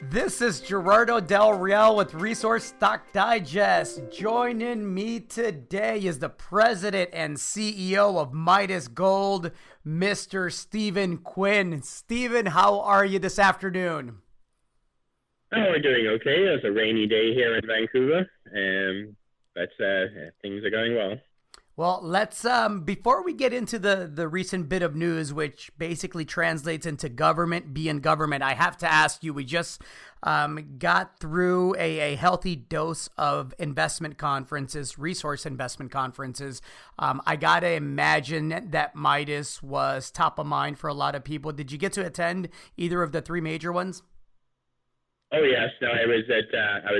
This is Gerardo Del Real with Resource Stock Digest. Joining me today is the president and CEO of Midas Gold, Mr. Stephen Quin. Stephen, how are you this afternoon? Oh, we're doing okay. It's a rainy day here in Vancouver, but things are going well. Well, let's before we get into the recent bit of news, which basically translates into government being government, I have to ask you. We just got through a healthy dose of investment conferences, resource investment conferences. I gotta imagine that Midas was top of mind for a lot of people. Did you get to attend either of the three major ones? Oh yes, no, I was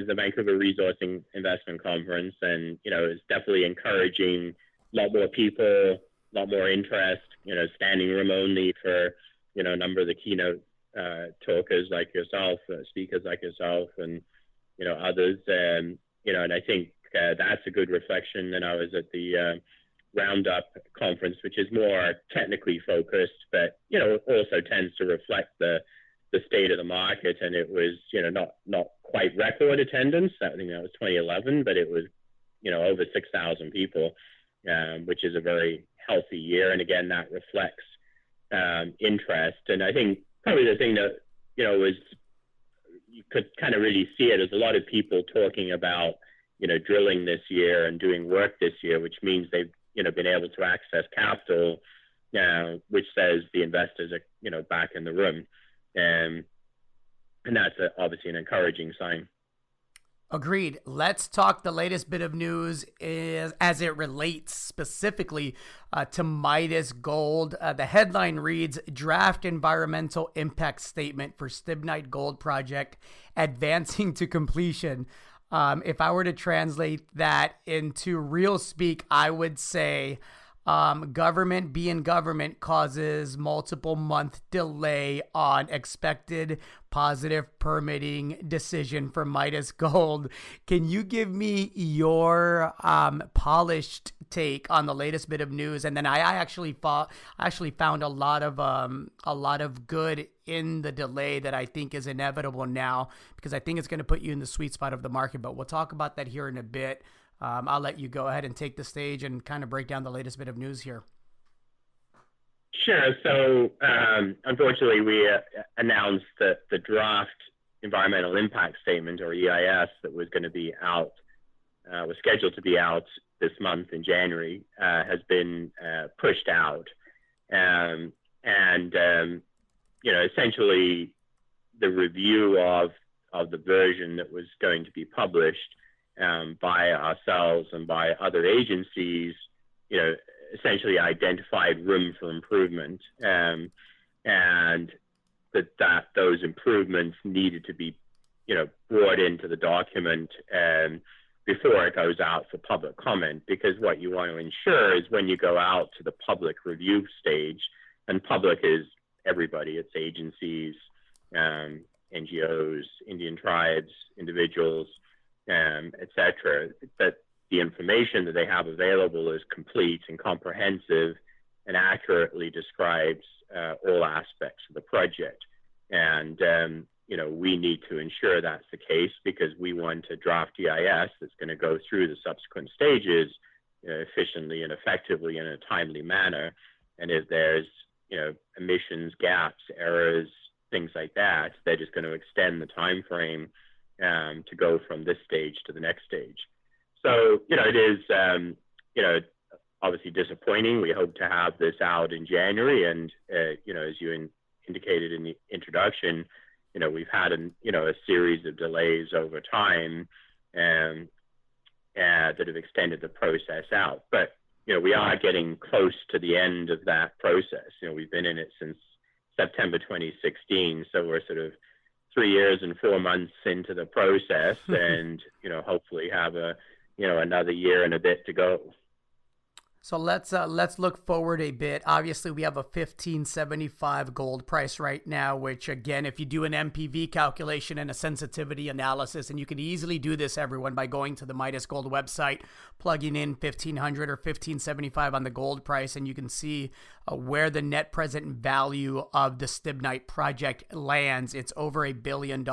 the Vancouver Resourcing Investment Conference, and it was definitely encouraging. A lot more people, a lot more interest. Standing room only for a number of the keynote talkers like yourself, speakers like yourself, and others. And I think that's a good reflection. And I was at the Roundup conference, which is more technically focused, but also tends to reflect the state of the market. And it was not quite record attendance. I think that was 2011, but it was over 6,000 people, which is a very healthy year. And again, that reflects interest. And I think probably the thing that was, you could kind of really see it as a lot of people talking about drilling this year and doing work this year, which means they've been able to access capital, which says the investors are back in the room. And that's obviously an encouraging sign. Agreed. Let's talk the latest bit of news as it relates specifically to Midas Gold. The headline reads, Draft Environmental Impact Statement for Stibnite Gold Project Advancing to Completion. If I were to translate that into real speak, I would say government being government causes multiple month delay on expected positive permitting decision for Midas Gold. Can you give me your polished take on the latest bit of news? And then I actually found a lot of good in the delay that I think is inevitable now, because I think it's going to put you in the sweet spot of the market. But we'll talk about that here in a bit. I'll let you go ahead and take the stage and kind of break down the latest bit of news here. Sure. So unfortunately, we announced that the draft environmental impact statement, or EIS, that was going to be out, was scheduled to be out this month in January, has been pushed out. Essentially, the review of the version that was going to be published by ourselves and by other agencies, essentially identified room for improvement, and that those improvements needed to be, brought into the document before it goes out for public comment. Because what you want to ensure is when you go out to the public review stage, and public is everybody, it's agencies, NGOs, Indian tribes, individuals, etc., that the information that they have available is complete and comprehensive and accurately describes all aspects of the project. And, we need to ensure that's the case, because we want a draft EIS that's going to go through the subsequent stages efficiently and effectively in a timely manner. And if there's, emissions, gaps, errors, things like that, they're just going to extend the time frame to go from this stage to the next stage. So, it is, obviously disappointing. We hope to have this out in January. And, as you indicated in the introduction, we've had a series of delays over time that have extended the process out. But, we are getting close to the end of that process. We've been in it since September 2016. So we're sort of 3 years and 4 months into the process, and hopefully have another year and a bit to go. So let's look forward a bit. Obviously, we have a 1575 gold price right now, which again, if you do an MPV calculation and a sensitivity analysis, and you can easily do this, everyone, by going to the Midas Gold website, plugging in 1500 or 1575 on the gold price, and you can see where the net present value of the Stibnite project lands. It's over $1 billion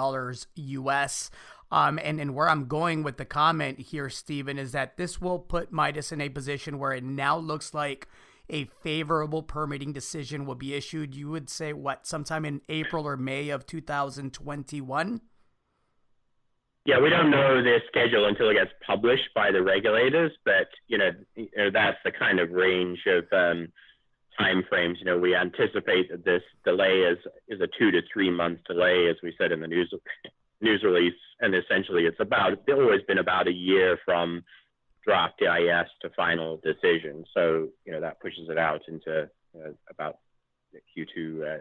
US. And where I'm going with the comment here, Stephen, is that this will put Midas in a position where it now looks like a favorable permitting decision will be issued. You would say, what, sometime in April or May of 2021? Yeah, we don't know the schedule until it gets published by the regulators, but that's the kind of range of time frames. We anticipate that this delay is a 2 to 3 month delay, as we said in the news release, and essentially it's always been about a year from draft EIS to final decision. So that pushes it out into about Q2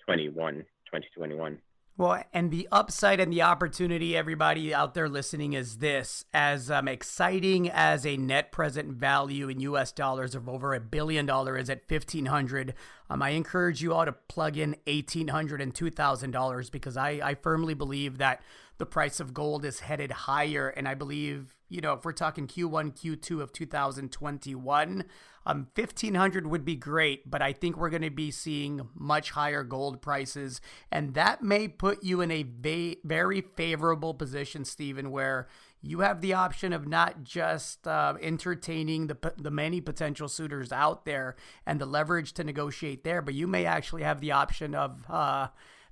2021. Well, and the upside and the opportunity, everybody out there listening, is this: as exciting as a net present value in US dollars of over $1 billion is at 1,500, I encourage you all to plug in $1,800 and $2,000, because I firmly believe that the price of gold is headed higher. And I believe, if we're talking Q1, Q2 of 2021, 1,500 would be great, but I think we're going to be seeing much higher gold prices. And that may put you in a very favorable position, Stephen, where you have the option of not just entertaining the many potential suitors out there and the leverage to negotiate there, but you may actually have the option of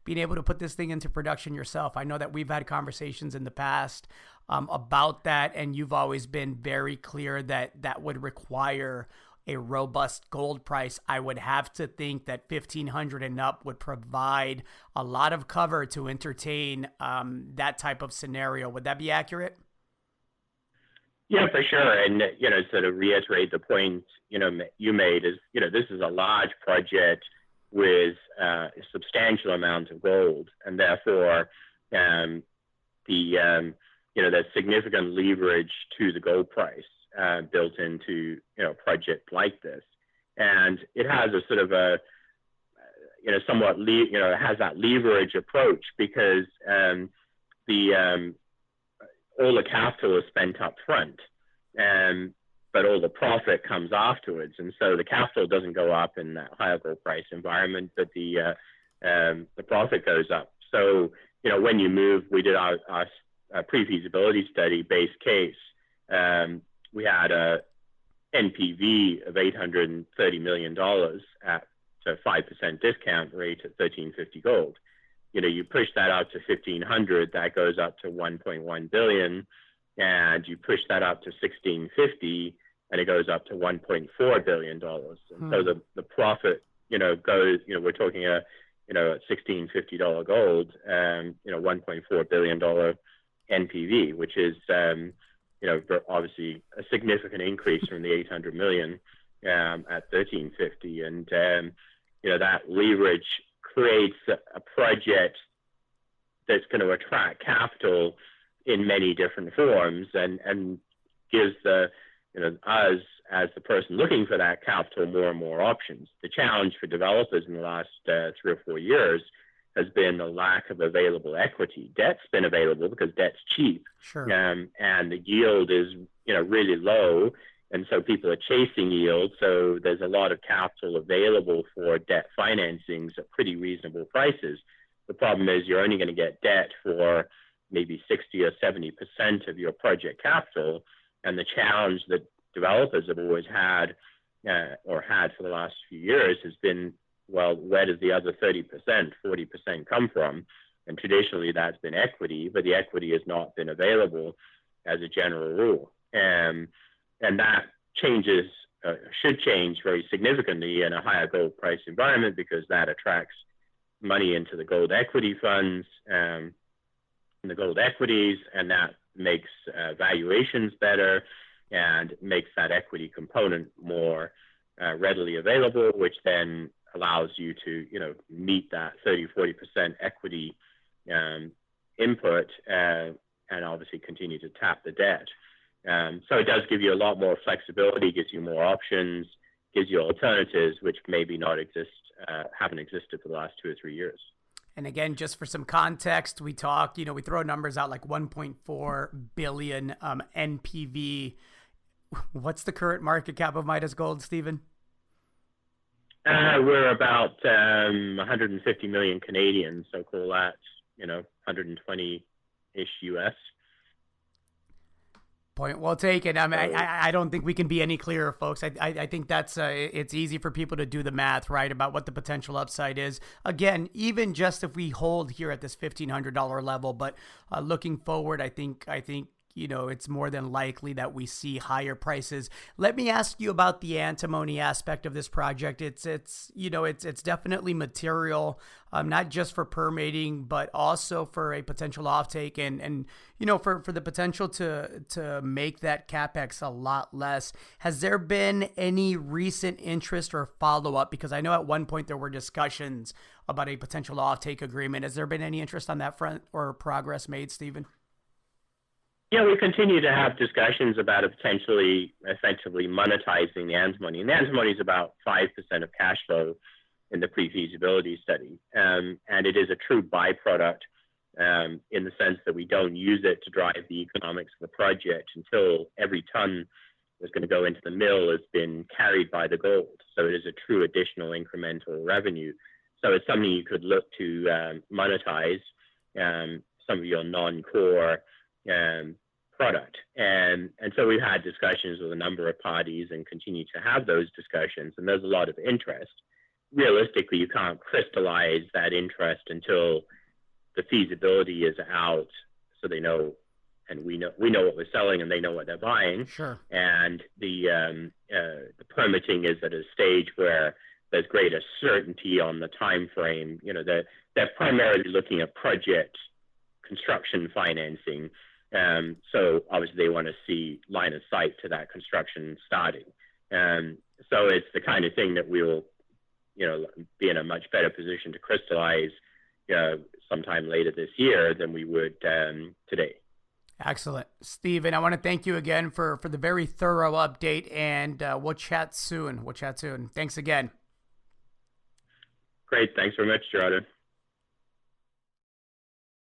being able to put this thing into production yourself. I know that we've had conversations in the past about that, and you've always been very clear that that would require a robust gold price. I would have to think that 1,500 and up would provide a lot of cover to entertain that type of scenario. Would that be accurate? Yeah, for sure. And, sort of reiterate the point, you made is, this is a large project with a substantial amount of gold, and therefore there's significant leverage to the gold price built into a project like this. And it has a sort of a somewhat it has that leverage approach, because all the capital is spent up front, but all the profit comes afterwards. And so the capital doesn't go up in that higher gold price environment, but the profit goes up. So, when you move, we did our pre-feasibility study base case. We had a NPV of $830 million at a 5% discount rate at $1,350 gold. You push that out to 1,500, that goes up to 1.1 billion, and you push that up to 1,650, and it goes up to $1.4 billion. And so the profit, goes, we're talking at $1,650 gold, $1.4 billion NPV, which is, obviously a significant increase from the 800 million at 1,350. And, that leverage creates a project that's going to attract capital in many different forms, and gives us, as the person looking for that capital, more and more options. The challenge for developers in the last 3 or 4 years has been the lack of available equity. Debt's been available because debt's cheap, Sure. And the yield is really low, and so people are chasing yield. So there's a lot of capital available for debt financings at pretty reasonable prices. The problem is you're only going to get debt for maybe 60 or 70% of your project capital, and the challenge that developers have always had, or had for the last few years, has been, well, where does the other 30%, 40% come from? And traditionally that's been equity, but the equity has not been available as a general rule. And that changes, should change very significantly in a higher gold price environment, because that attracts money into the gold equity funds and the gold equities, and that makes valuations better and makes that equity component more readily available, which then allows you to, meet that 30-40% equity input and obviously continue to tap the debt. So it does give you a lot more flexibility, gives you more options, gives you alternatives, which maybe not exist, haven't existed for the last 2 or 3 years. And again, just for some context, we talk, we throw numbers out like 1.4 billion NPV. What's the current market cap of Midas Gold, Stephen? We're about 150 million Canadian, so call that, 120-ish US. Point well taken. I mean, I don't think we can be any clearer, folks. I think that's it's easy for people to do the math, right, about what the potential upside is. Again, even just if we hold here at this $1,500 level, but looking forward, I think it's more than likely that we see higher prices. Let me ask you about the antimony aspect of this project. It's definitely material, not just for permitting, but also for a potential offtake and for the potential to make that capex a lot less. Has there been any recent interest or follow up? Because I know at one point there were discussions about a potential offtake agreement. Has there been any interest on that front or progress made, Stephen? Yeah, we continue to have discussions about effectively monetizing the antimony. And the antimony is about 5% of cash flow in the pre-feasibility study. And it is a true byproduct in the sense that we don't use it to drive the economics of the project until every ton that's going to go into the mill has been carried by the gold. So it is a true additional incremental revenue. So it's something you could look to monetize some of your non-core product. And so we've had discussions with a number of parties and continue to have those discussions. And there's a lot of interest. Realistically, you can't crystallize that interest until the feasibility is out, so they know, and we know what we're selling, and they know what they're buying. Sure. And the permitting is at a stage where there's greater certainty on the time frame. They're primarily looking at project construction financing. So obviously they want to see line of sight to that construction starting. So it's the kind of thing that we'll, be in a much better position to crystallize sometime later this year than we would today. Excellent. Stephen, I want to thank you again for the very thorough update, and we'll chat soon. Thanks again. Great. Thanks very much, Gerardo.